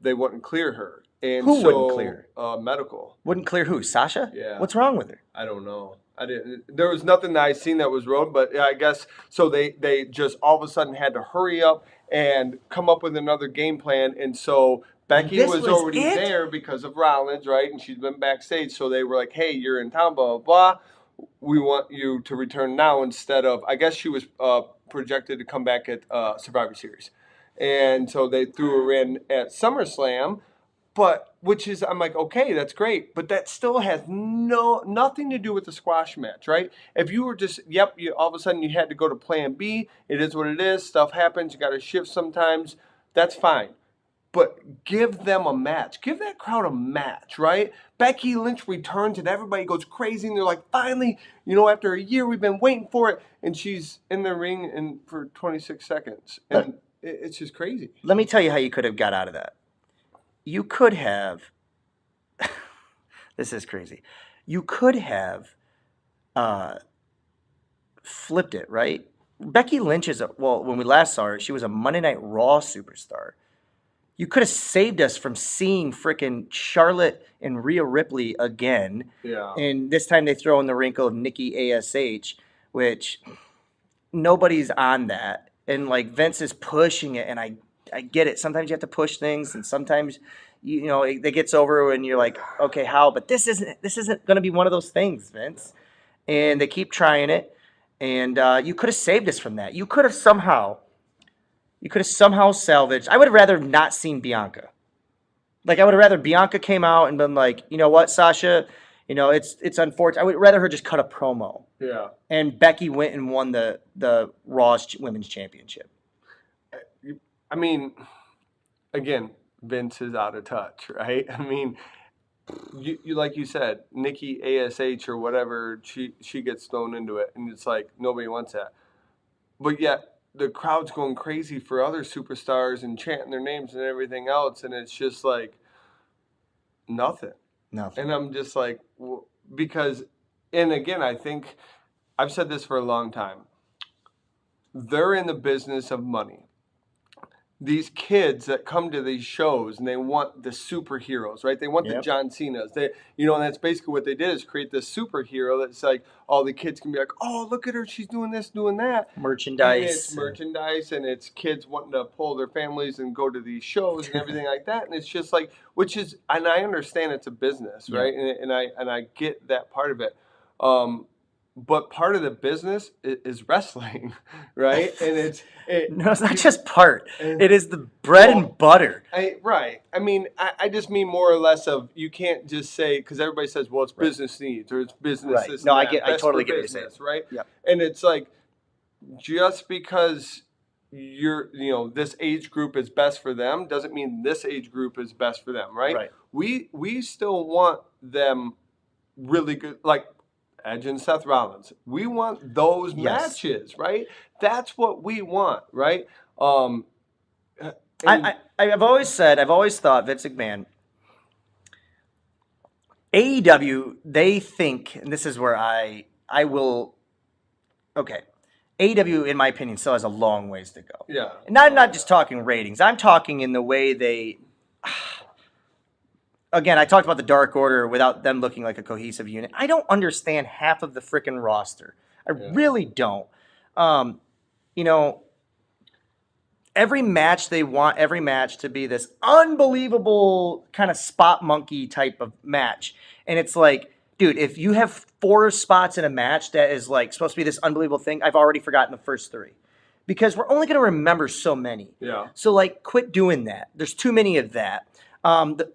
they wouldn't clear her. And who wouldn't clear her? Medical. Wouldn't clear who? Sasha? Yeah. What's wrong with her? I don't know. I didn't. There was nothing that I seen that was wrong, but I guess so. They just all of a sudden had to hurry up and come up with another game plan, and so Becky was already there because of Rollins, right? And she's been backstage, so they were like, "Hey, you're in town, blah blah blah. We want you to return now instead of." I guess she was projected to come back at Survivor Series, and so they threw her in at SummerSlam. But I'm like, okay, that's great, but that still has nothing to do with the squash match, right? If you were just, all of a sudden you had to go to Plan B. It is what it is. Stuff happens. You got to shift sometimes. That's fine. But give them a match. Give that crowd a match, right? Becky Lynch returns and everybody goes crazy and they're like, finally, after a year we've been waiting for it, and she's in the ring for 26 seconds, and it's just crazy. Let me tell you how you could have got out of that. You could have, this is crazy, you could have flipped it, right? Becky Lynch when we last saw her, she was a Monday Night Raw superstar. You could have saved us from seeing frickin' Charlotte and Rhea Ripley again. Yeah. And this time they throw in the wrinkle of Nikki ASH, which nobody's on that. And Vince is pushing it, and I get it. Sometimes you have to push things, and sometimes it gets over and you're like, okay, how? But this isn't going to be one of those things, Vince. And they keep trying it, and you could have saved us from that. You could have somehow salvaged. I would have rather not seen Bianca. I would have rather Bianca came out and been like, you know what, Sasha, You know, it's unfortunate. I would rather her just cut a promo. Yeah. And Becky went and won the Raw's Women's Championship. I mean, again, Vince is out of touch, right? I mean, you like you said, Nikki ASH or whatever, she gets thrown into it, and it's like nobody wants that. But yet the crowd's going crazy for other superstars and chanting their names and everything else, and it's just like nothing. And I'm just like, well, because, and again, I think I've said this for a long time. They're in the business of money. These kids that come to these shows and they want the superheroes, right? They want the John Cenas. They, and that's basically what they did is create this superhero that's like all the kids can be like, oh, look at her, she's doing this, doing that. Merchandise. And it's merchandise, and it's kids wanting to pull their families and go to these shows and everything like that. And it's just like, which is, and I understand it's a business, right? And I get that part of it. But part of the business is wrestling, right? And no, it's not just part. It is the bread and butter. Right. I mean, I just mean more or less of, you can't just say, because everybody says, well, it's business needs or it's business. Right. This No, and that. I totally get what you're saying. Right. Yeah. And it's like, just because this age group is best for them doesn't mean this age group is best for them, right? Right. We still want them really good, like Edge and Seth Rollins. We want those matches, right? That's what we want, right? I've always thought Vince McMahon, AEW, they think, and this is where I will, okay, AEW, in my opinion, still has a long ways to go. Yeah. And I'm not just talking ratings. I'm talking in the way they, again, I talked about the Dark Order without them looking like a cohesive unit. I don't understand half of the freaking roster. I really don't. Every match, they want every match to be this unbelievable kind of spot monkey type of match. And it's like, dude, if you have 4 spots in a match that is like supposed to be this unbelievable thing, I've already forgotten the first 3. Because we're only going to remember so many. Yeah. So, like, quit doing that. There's too many of that.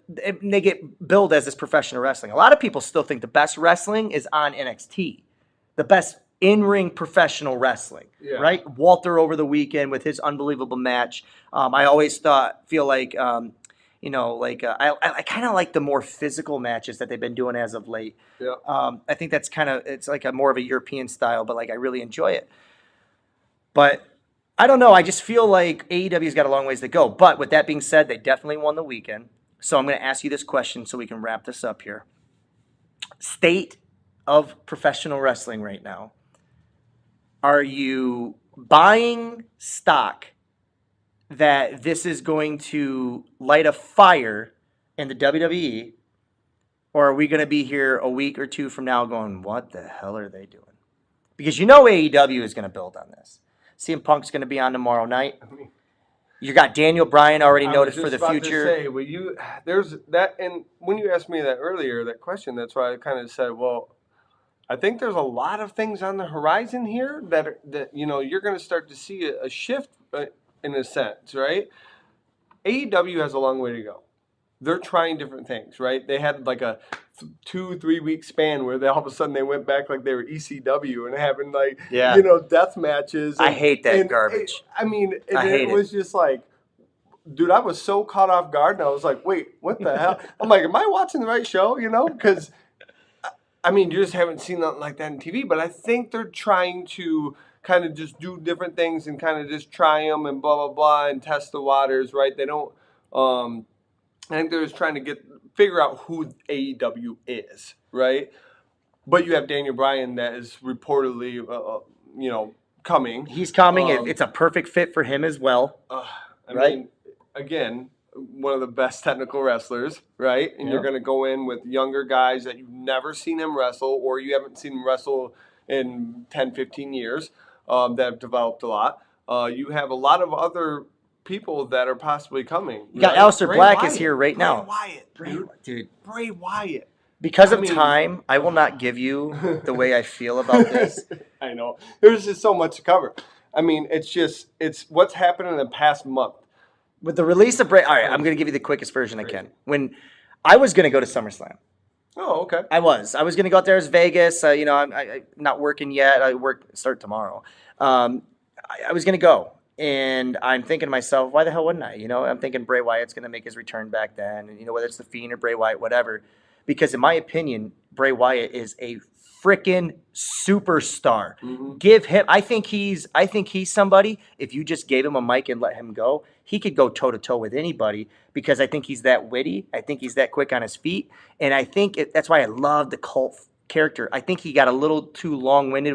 They get billed as this professional wrestling. A lot of people still think the best wrestling is on NXT. The best in-ring professional wrestling, right? Walter over the weekend with his unbelievable match. I always feel like, I kind of like the more physical matches that they've been doing as of late. Yeah. I think that's it's like a more of a European style, but like I really enjoy it. But I don't know. I just feel like AEW's got a long ways to go. But with that being said, they definitely won the weekend. So I'm going to ask you this question so we can wrap this up here. State of professional wrestling right now. Are you buying stock that this is going to light a fire in the WWE? Or are we going to be here a week or 2 from now going, what the hell are they doing? Because AEW is going to build on this. CM Punk's going to be on tomorrow night. You got Daniel Bryan already noted for the future. There's that, and when you asked me that earlier, that question, that's why I kind of said, well, I think there's a lot of things on the horizon here that you're going to start to see a shift in a sense, right? AEW has a long way to go. They're trying different things, right? They had like a 2-3 week span where all of a sudden they went back like they were ECW and having death matches. I hate that garbage. It was just like, dude, I was so caught off guard, and I was like, wait, what the hell? I'm like, am I watching the right show? Because you just haven't seen nothing like that on TV. But I think they're trying to kind of just do different things and kind of just try them and blah, blah, blah, and test the waters, right? They don't, I think they're just trying to figure out who AEW is, right? But you have Daniel Bryan that is reportedly, coming. He's coming. It's a perfect fit for him as well. Again, one of the best technical wrestlers, right? And you're going to go in with younger guys that you've never seen him wrestle, or you haven't seen him wrestle in 10, 15 years that have developed a lot. You have a lot of other people that are possibly coming. You got Aleister Black is here right now. Bray Wyatt. Because of time, I will not give you the way I feel about this. I know. There's just so much to cover. It's what's happened in the past month. With the release of Bray, all right, I'm going to give you the quickest version I can. When I was going to go to SummerSlam, Oh, okay. I was going to go out there as Vegas. I'm not working yet. Start tomorrow. I was going to go, and I'm thinking to myself, why the hell wouldn't I? I'm thinking Bray Wyatt's going to make his return back then, and whether it's the Fiend or Bray Wyatt, whatever. Because in my opinion, Bray Wyatt is a freaking superstar. Mm-hmm. Give him. I think he's somebody. If you just gave him a mic and let him go, he could go toe to toe with anybody. Because I think he's that witty. I think he's that quick on his feet, and I think that's why I love the cult character. I think he got a little too long-winded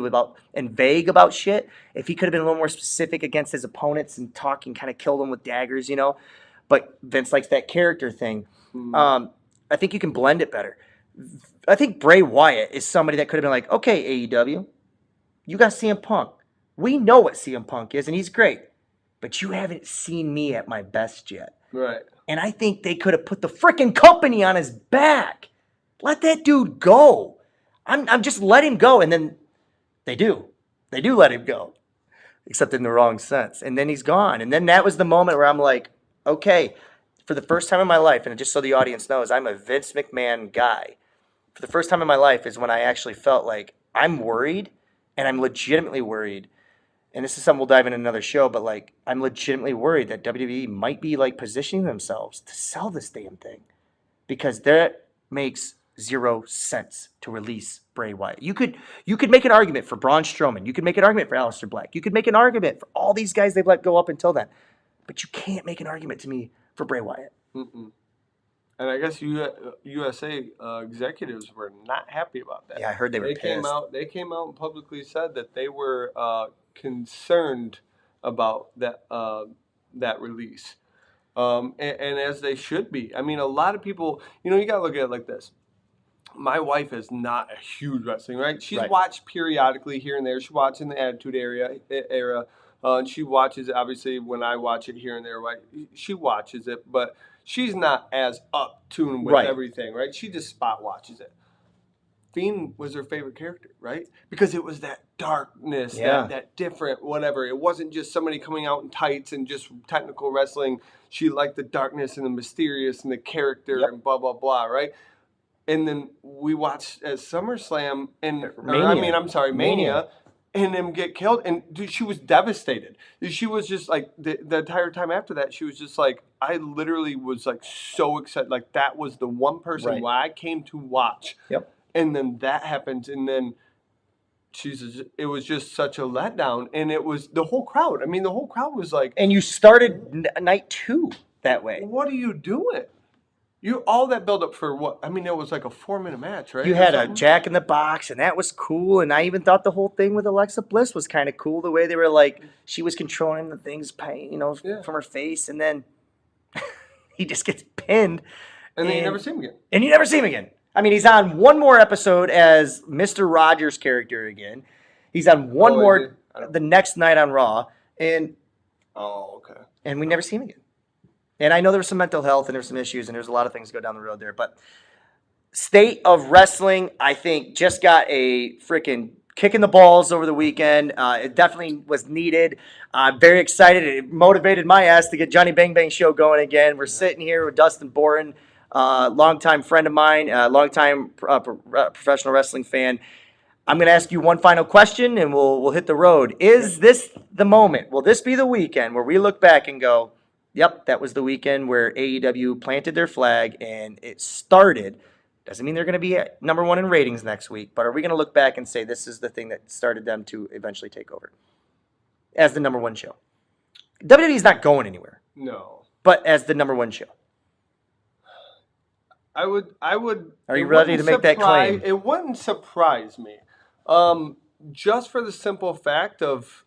and vague about shit. If he could have been a little more specific against his opponents and talking, kind of killed them with daggers, But Vince likes that character thing. Mm-hmm. I think you can blend it better. I think Bray Wyatt is somebody that could have been like, okay, AEW, you got CM Punk. We know what CM Punk is, and he's great. But you haven't seen me at my best yet. Right. And I think they could have put the freaking company on his back. Let that dude go. I'm just let him go. And then they do. They do let him go. Except in the wrong sense. And then he's gone. And then that was the moment where I'm like, okay, for the first time in my life, and just so the audience knows, I'm a Vince McMahon guy. For the first time in my life is when I actually felt like I'm worried, and I'm legitimately worried. And this is something we'll dive in another show, but like I'm legitimately worried that WWE might be like positioning themselves to sell this damn thing, because that makes zero sense to release Bray Wyatt. You could make an argument for Braun Strowman. You could make an argument for Aleister Black. You could make an argument for all these guys they've let go up until then, but you can't make an argument to me for Bray Wyatt. Mm-mm. And I guess USA executives were not happy about that. Yeah, I heard they were pissed. They came out and publicly said that they were concerned about that release, and as they should be. I mean, a lot of people, you gotta look at it like this. My wife is not a huge wrestling, right? She's watched periodically here and there. She watches in the Attitude era. And she watches, obviously, when I watch it here and there, right? She watches it, but she's not as up tuned with everything, right? She just spot watches it. Fiend was her favorite character, right? Because it was that darkness, that different whatever. It wasn't just somebody coming out in tights and just technical wrestling. She liked the darkness and the mysterious and the character and blah, blah, blah, right? And then we watched at SummerSlam Mania, and them get killed. And dude, she was devastated. She was just like the entire time after that. She was just like, I literally was like so excited. Like that was the one person why I came to watch. Yep. And then that happens, and then it was just such a letdown. And it was the whole crowd. I mean, the whole crowd was like. And you started night 2 that way. What are you doing? All that build up for what? I mean, it was like a 4-minute match, right? You had a Jack in the Box, and that was cool. And I even thought the whole thing with Alexa Bliss was kind of cool. The way they were like, she was controlling the things, from her face, and then he just gets pinned. And then you never see him again. And you never see him again. I mean, he's on one more episode as Mr. Rogers' character again. He's on one more the next night on Raw, and we never see him again. And I know there was some mental health and there were some issues and there's a lot of things to go down the road there. But State of Wrestling, I think, just got a freaking kick in the balls over the weekend. It definitely was needed. I'm very excited. It motivated my ass to get Johnny Bang Bang Show going again. We're sitting here with Dustin Borton, longtime friend of mine, longtime professional wrestling fan. I'm going to ask you one final question and we'll hit the road. Is this the moment? Will this be the weekend where we look back and go, yep, that was the weekend where AEW planted their flag and it started? Doesn't mean they're going to be at number 1 in ratings next week, but are we going to look back and say this is the thing that started them to eventually take over as the number 1 show? WWE is not going anywhere. No. But as the number 1 show. I would. Are you ready to make that claim? It wouldn't surprise me. Just for the simple fact of,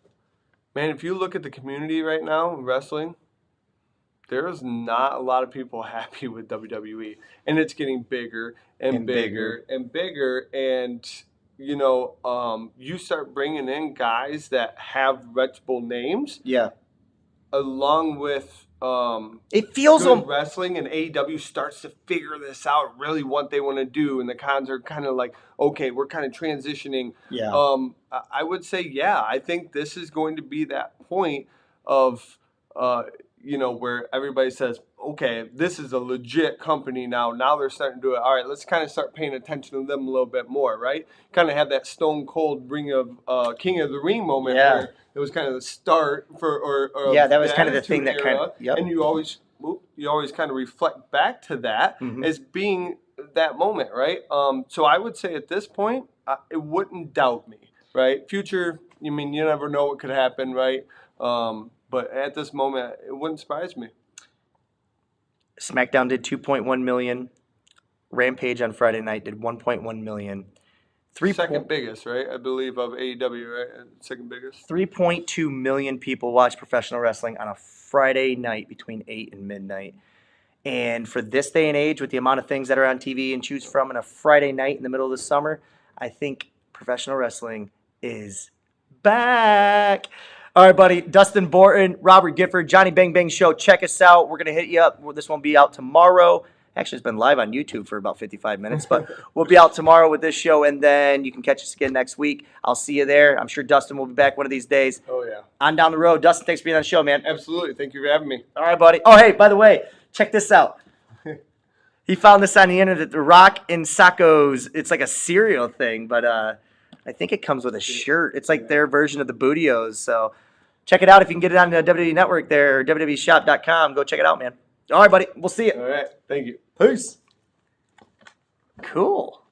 man, if you look at the community right now in wrestling, there's not a lot of people happy with WWE, and it's getting bigger and bigger and bigger. And you start bringing in guys that have reputable names, along with it feels good wrestling, and AEW starts to figure this out, really what they want to do, and the cons are kind of like, okay, we're kind of transitioning. I would say, I think this is going to be that point of. where everybody says, okay, this is a legit company now. Now they're starting to do it. All right, let's kind of start paying attention to them a little bit more, right? Kind of have that Stone Cold Ring of King of the Ring moment where it was kind of the start or that was kind of the thing that kind of, and you always kind of reflect back to that as being that moment, right? So I would say at this point, it wouldn't doubt me, right? Future, you never know what could happen, right? But at this moment, it wouldn't surprise me. SmackDown did 2.1 million. Rampage on Friday night did 1.1 million. Second biggest, right? I believe of AEW, right? Second biggest. 3.2 million people watch professional wrestling on a Friday night between 8 and midnight. And for this day and age, with the amount of things that are on TV and choose from on a Friday night in the middle of the summer, I think professional wrestling is back. All right, buddy. Dustin Borton, Robert Gifford, Johnny Bang Bang Show. Check us out. We're going to hit you up. This won't be out tomorrow. Actually, it's been live on YouTube for about 55 minutes, but we'll be out tomorrow with this show, and then you can catch us again next week. I'll see you there. I'm sure Dustin will be back one of these days. Oh, yeah. On down the road. Dustin, thanks for being on the show, man. Absolutely. Thank you for having me. All right, buddy. Oh, hey, by the way, check this out. He found this on the internet, The Rock and Sacco's. It's like a cereal thing, but I think it comes with a shirt. It's like their version of the Bootios, so check it out if you can get it on the WWE Network there, WWEshop.com. Go check it out, man. All right, buddy. We'll see you. All right. Thank you. Peace. Cool.